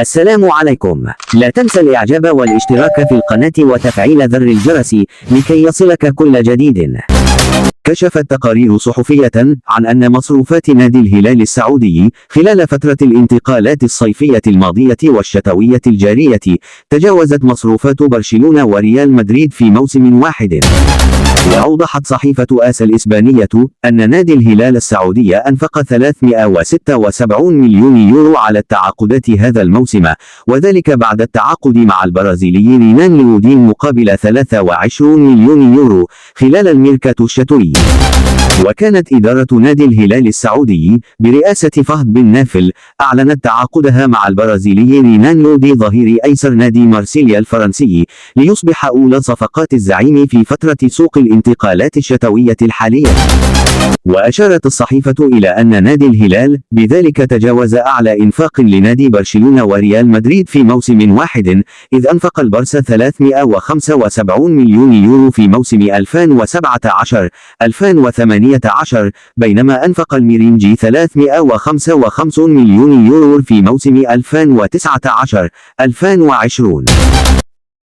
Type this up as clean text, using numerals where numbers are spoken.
السلام عليكم. لا تنسى الإعجاب والاشتراك في القناة وتفعيل زر الجرس لكي يصلك كل جديد. كشفت تقارير صحفية عن أن مصروفات نادي الهلال السعودي خلال فترة الانتقالات الصيفية الماضية والشتوية الجارية تجاوزت مصروفات برشلونة وريال مدريد في موسم واحد. وأوضحت صحيفة آس الإسبانية أن نادي الهلال السعودي أنفق 376 مليون يورو على التعاقدات هذا الموسم، وذلك بعد التعاقد مع البرازيلي رينان لودين مقابل 23 مليون يورو خلال الميركاتو الشتوي. وكانت إدارة نادي الهلال السعودي برئاسة فهد بن نافل أعلنت تعاقدها مع البرازيلي رينان لودي ظهير أيسر نادي مارسيليا الفرنسي ليصبح أولى صفقات الزعيم في فترة سوق الانتقالات الشتوية الحالية. وأشارت الصحيفة إلى أن نادي الهلال بذلك تجاوز أعلى إنفاق لنادي برشلونة وريال مدريد في موسم واحد، إذ أنفق البرسا 375 مليون يورو في موسم 2017-2018، بينما أنفق الميرينجي 355 مليون يورو في موسم 2019-2020.